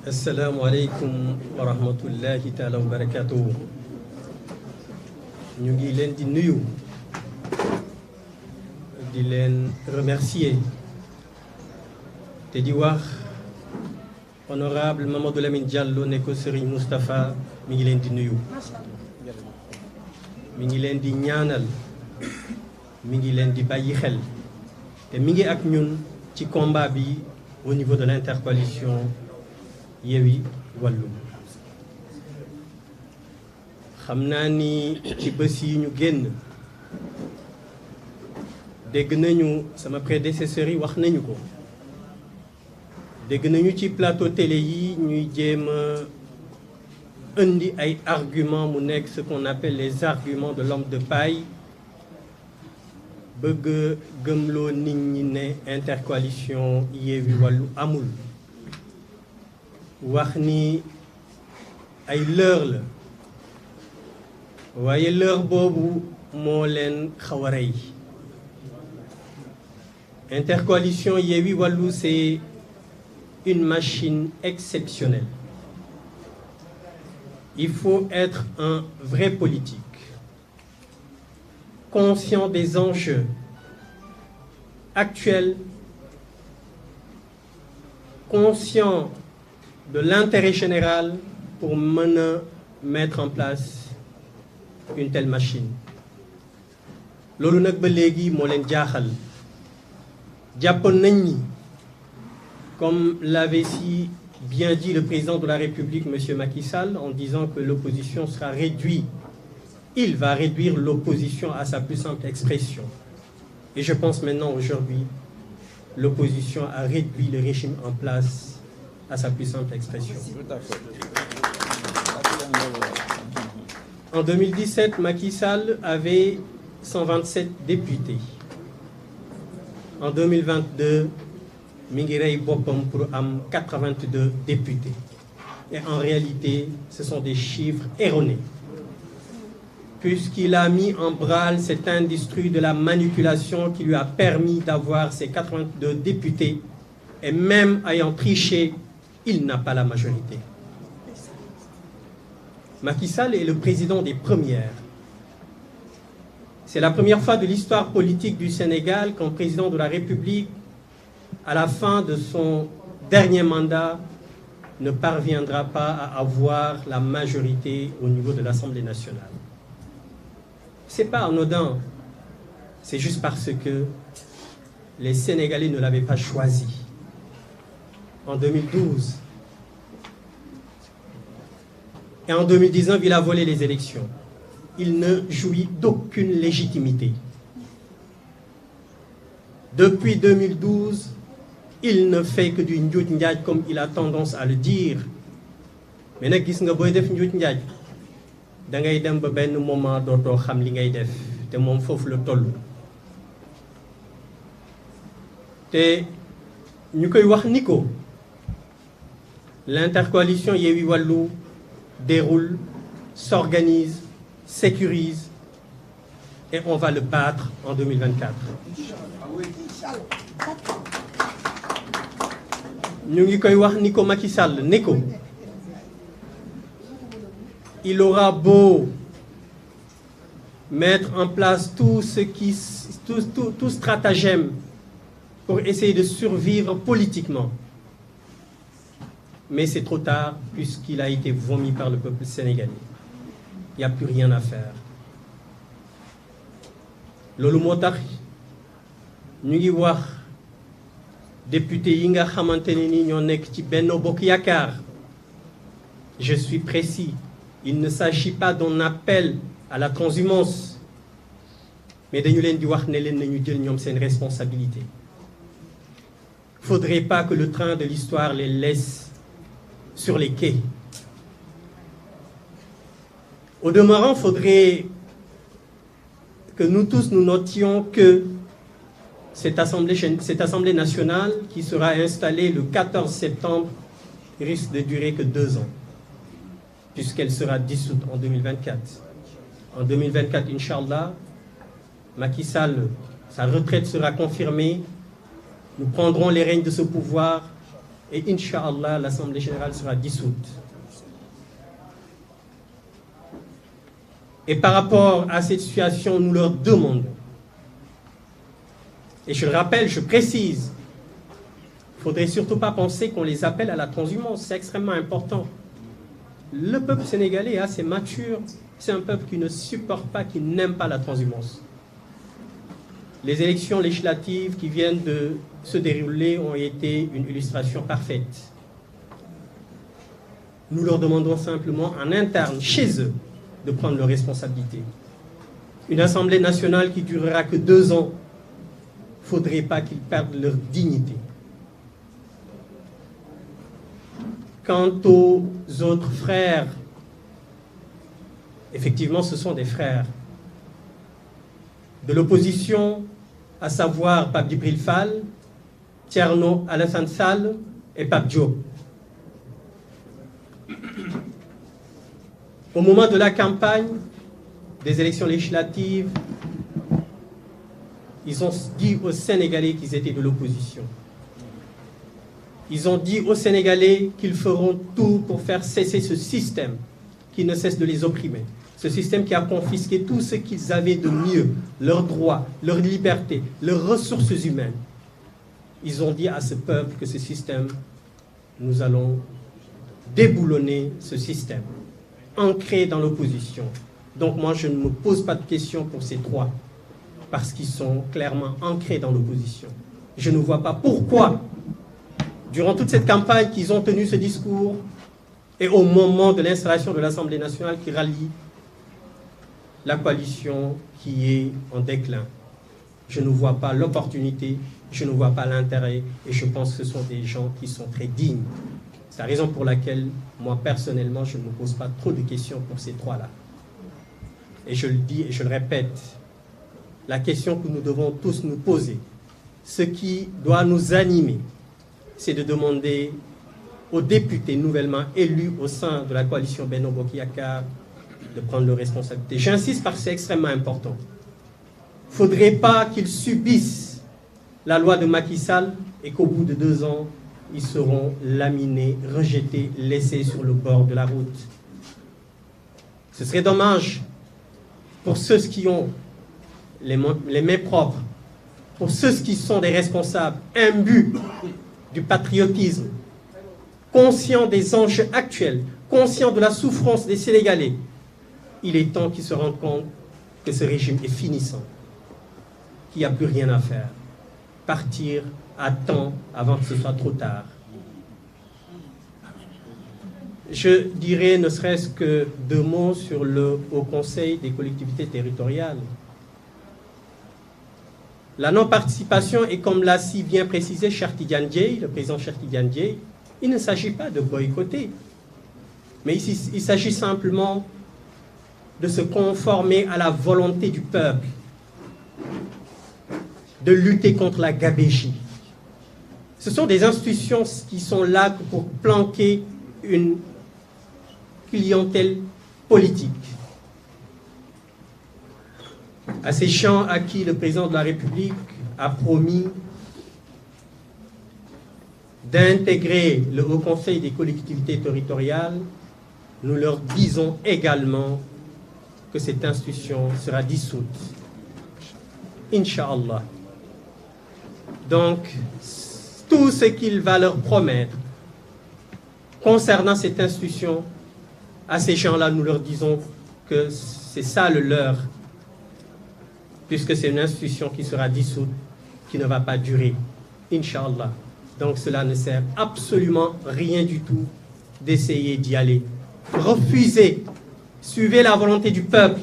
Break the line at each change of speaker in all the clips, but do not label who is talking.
asalaamualeykum wa rahmatullahi taala wa barakatuhu. ñu ngi leen di nuyu di leen remercier te di wax honorable Mamadou Lamine Diallo ne ko Serigne Moustapha mi ngi leen di nuyu, mi ngi leen di ñaanal, mi ngi leen di bàyyi xel te mi ngi ak ñun ci combat bi au niveau de l'intercoalition Yewwi Wallu. xam naa ni ci bés yi ñu génn dégg nañu sama prédécesseurs yi wax nañu ko, dégg nañu ci plateau télé yi ñuy jéem a indi ay arguments mu nekk ce qu'on appelle les arguments de l'homme de paille, bëgg gëmloo nit ñi ne intercoalition Yewwi Wallu amul, wax ni ay leurre la, waaye leurre boobu moo leen xaw a rey. Intercoalition Yewwi Wallu, c'est une machine exceptionnelle. Il faut être un vrai politique, conscient des enjeux actuels, conscient de l'intérêt général pour mën a mettre en place une telle machine. loolu nag ba léegi moo leen jaaxal. jàppoon nañ ni, comme l'avait si bien dit le président de la République, monsieur Macky Sall, en disant que l'opposition sera réduite, il va réduire l'opposition à sa plus simple expression. Et je pense maintenant, aujourd'hui, l'opposition a réduit le régime en place à sa plus simple expression. En 2017, Macky Sall avait 127 députés. En 2022, mi ngi rey boppam pour am 82 députés. Et en réalité, ce sont des chiffres erronés, puisqu'il a mis en branle cette industrie de la manipulation qui lui a permis d'avoir ces 82 députés, et même ayant triché, il n'a pas la majorité. Macky Sall est le président des premières. C'est la première fois de l'histoire politique du Sénégal qu'un président de la République, à la fin de son dernier mandat, ne parviendra pas à avoir la majorité au niveau de l'Assemblée nationale. C'est pas anodin, c'est juste parce que les Sénégalais ne l'avaient pas choisi. En 2012 et en 2019, il a volé les élections. Il ne jouit d'aucune légitimité. Depuis 2012, il ne fait que du njuuj njaaj, comme il a tendance à le dire. Mais nag gis nga booy def njuuj njaaj da ngay dem ba benn moment dootoo xam li ngay def, te moom foofu la toll. te ñu koy wax ni ko l'intercoalition Yewwi Wallu déroule, s'organise, sécurise, et on va le battre en 2024. ñu ngi koy wax ni ko Macky Sall ne ko il aura beau mettre en place tout stratagème pour essayer de survivre politiquement, mais c'est trop tard puisqu'il a été vomi par le peuple sénégalais. Il n'y a plus rien à faire. loolu moo tax ñu ngi wax député yi nga xamante ne ni ñoo nekk ci Benno Bokk Yaakaar. Je suis précis, il ne s'agit pas d'un appel à la transhumance, mais dañu leen di wax ne leen nañu jël ñoom seen responsabilité. Faudrait pas que le train de l'histoire les laisse sur les quais. Au demeurant, faudrait que nous tous nous notions que cette assemblée nationale qui sera installée le 14 septembre risque de durer que 2 ans, puisqu'elle sera dissoute en 2024. En 2024, Inch'Allah, Macky Sall, sa retraite sera confirmée. Nous prendrons les rênes de ce pouvoir et Inch'Allah, l'Assemblée générale sera dissoute. Et par rapport à cette situation, nous leur demandons, et je le rappelle, je précise, il ne faudrait surtout pas penser qu'on les appelle à la transhumance, c'est extrêmement important. Le peuple sénégalais est assez mature, c'est un peuple qui ne supporte pas, qui n'aime pas la transhumance. Les élections législatives qui viennent de se dérouler ont été une illustration parfaite. Nous leur demandons simplement en interne, chez eux, de prendre leurs responsabilités. Une Assemblée nationale qui durera que 2 ans, il ne faudrait pas qu'ils perdent leur dignité. Quant aux autres frères, effectivement, ce sont des frères de l'opposition, à savoir Pape Djibril Fall, Thierno Alassane Sall et Pape Diop. Au moment de la campagne des élections législatives, ils ont dit aux Sénégalais qu'ils étaient de l'opposition. Ils ont dit aux Sénégalais qu'ils feront tout pour faire cesser ce système qui ne cesse de les opprimer. Ce système qui a confisqué tout ce qu'ils avaient de mieux, leurs droits, leurs libertés, leurs ressources humaines. Ils ont dit à ce peuple que ce système, nous allons déboulonner ce système, ancré dans l'opposition. Donc moi, je ne me pose pas de questions pour ces 3, parce qu'ils sont clairement ancrés dans l'opposition. Je ne vois pas pourquoi, durant toute cette campagne qu'ils ont tenu ce discours, et au moment de l'installation de l'Assemblée nationale qui rallie la coalition qui est en déclin. Je ne vois pas l'opportunité, je ne vois pas l'intérêt, et je pense que ce sont des gens qui sont très dignes. C'est la raison pour laquelle, moi personnellement, je ne me pose pas trop de questions pour ces 3-là. Et je le dis et je le répète, la question que nous devons tous nous poser, ce qui doit nous animer, c'est de demander aux députés nouvellement élus au sein de la coalition Benno Bokk Yakaar de prendre leurs responsabilités. J'insiste parce que c'est extrêmement important. Il ne faudrait pas qu'ils subissent la loi de Macky Sall et qu'au bout de 2 ans, ils seront laminés, rejetés, laissés sur le bord de la route. Ce serait dommage pour ceux qui ont les mains propres, pour ceux qui sont des responsables, imbus du patriotisme, conscients des enjeux actuels, conscients de la souffrance des Sénégalais. Il est temps qu'ils se rendent compte que ce régime est finissant, qu'il n'y a plus rien à faire. Partir à temps avant que ce soit trop tard. Je dirais ne serait-ce que 2 mots sur le Haut Conseil des collectivités territoriales. La non-participation est, comme l'a si bien précisé Cheikh Tidiane Dièye, le président Cheikh Tidiane Dièye, il ne s'agit pas de boycotter, mais il s'agit simplement de se conformer à la volonté du peuple, de lutter contre la gabégie. Ce sont des institutions qui sont là pour planquer une clientèle politique. À ces gens à qui le président de la République a promis d'intégrer le Haut Conseil des collectivités territoriales, nous leur disons également que cette institution sera dissoute. Inch'Allah. Donc, tout ce qu'il va leur promettre concernant cette institution, à ces gens-là, nous leur disons que c'est ça le leur, puisque c'est une institution qui sera dissoute, qui ne va pas durer. Inch'Allah. Donc cela ne sert absolument rien du tout d'essayer d'y aller. Refusez, suivez la volonté du peuple.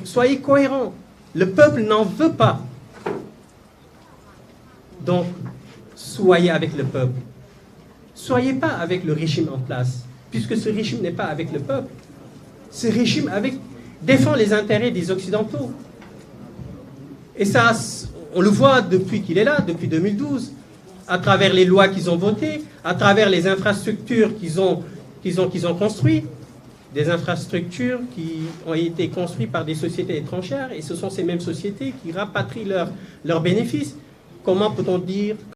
Soyez cohérents. Le peuple n'en veut pas. Donc, soyez avec le peuple. Soyez pas avec le régime en place, puisque ce régime n'est pas avec le peuple. Ce régime défend les intérêts des Occidentaux. Et ça, on le voit depuis qu'il est là, depuis 2012, à travers les lois qu'ils ont votées, à travers les infrastructures qu'ils ont construites, des infrastructures qui ont été construites par des sociétés étrangères, et ce sont ces mêmes sociétés qui rapatrient leurs bénéfices. Comment peut-on dire